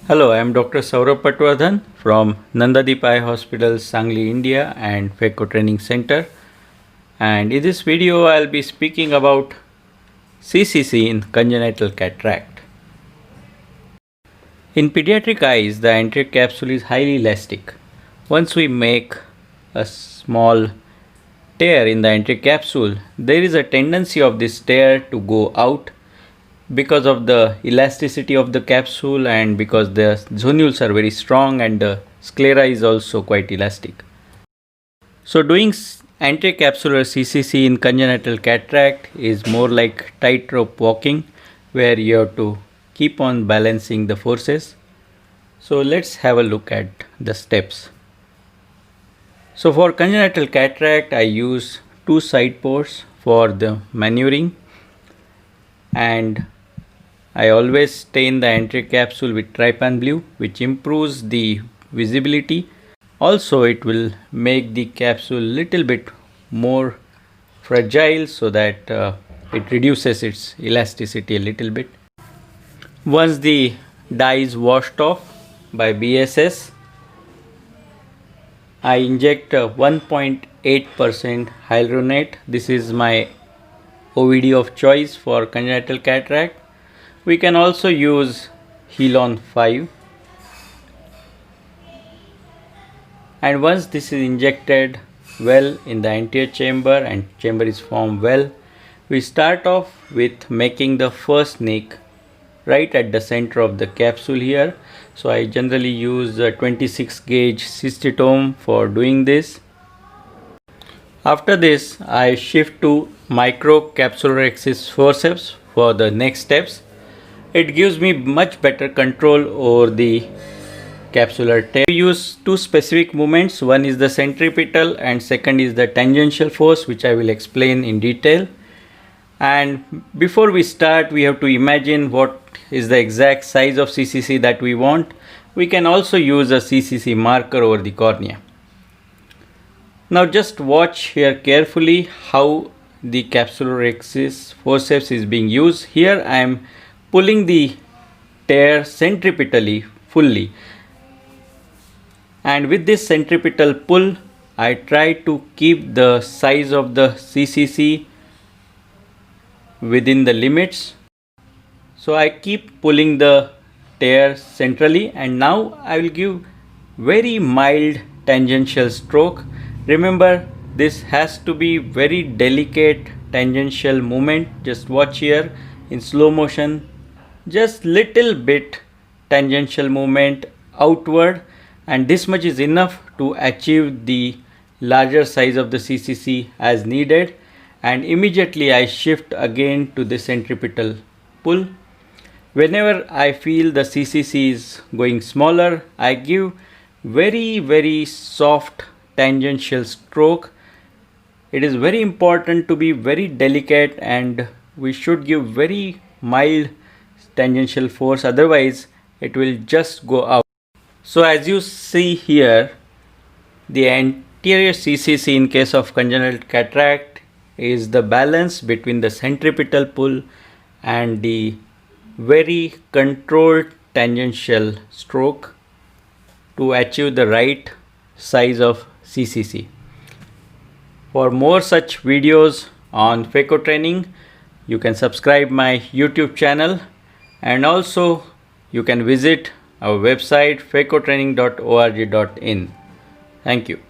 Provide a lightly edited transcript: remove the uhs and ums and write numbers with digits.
Hello, I am Dr. Saurabh Patwardhan from Nandadeep Eye Hospital, Sangli, India and Phaco Training Center. And in this video, I'll be speaking about CCC in congenital cataract. In pediatric eyes, the anterior capsule is highly elastic. Once we make a small tear in the anterior capsule, there is a tendency of this tear to go out because of the elasticity of the capsule and because the zonules are very strong and the sclera is also quite elastic. So doing anterior capsular CCC in congenital cataract is more like tightrope walking, where you have to keep on balancing the forces. So let's have a look at the steps. So for congenital cataract, I use two side ports for the maneuvering, and I always stain the anterior capsule with trypan blue, which improves the visibility. Also, it will make the capsule little bit more fragile so that it reduces its elasticity a little bit. Once the dye is washed off by BSS, I inject 1.8% hyaluronate. This is my OVD of choice for congenital cataract. We can also use Helon 5, and once this is injected well in the anterior chamber and chamber is formed well, we start off with making the first nick right at the center of the capsule here. So I generally use a 26 gauge cystitome for doing this. After this, I shift to microcapsulorhexis forceps for the next steps. It gives me much better control over the capsular tear. We use two specific movements. One is the centripetal and second is the tangential force, which I will explain in detail. And before we start, we have to imagine what is the exact size of CCC that we want. We can also use a CCC marker over the cornea. Now just watch here carefully how the capsulorhexis forceps is being used. Here I am pulling the tear centripetally fully, and with this centripetal pull I try to keep the size of the CCC within the limits. So I keep pulling the tear centrally, and now I will give very mild tangential stroke. Remember, this has to be very delicate tangential movement. Just watch here in slow motion, just little bit tangential movement outward, and this much is enough to achieve the larger size of the CCC as needed. And immediately I shift again to the centripetal pull. Whenever I feel the CCC is going smaller, I give very soft tangential stroke. It is very important to be very delicate, and we should give very mild tangential force, otherwise it will just go out. So as you see here, the anterior CCC in case of congenital cataract is the balance between the centripetal pull and the very controlled tangential stroke to achieve the right size of CCC. For more such videos on phaco training, you can subscribe my YouTube channel, and also you can visit our website phacotraining.org.in. Thank you.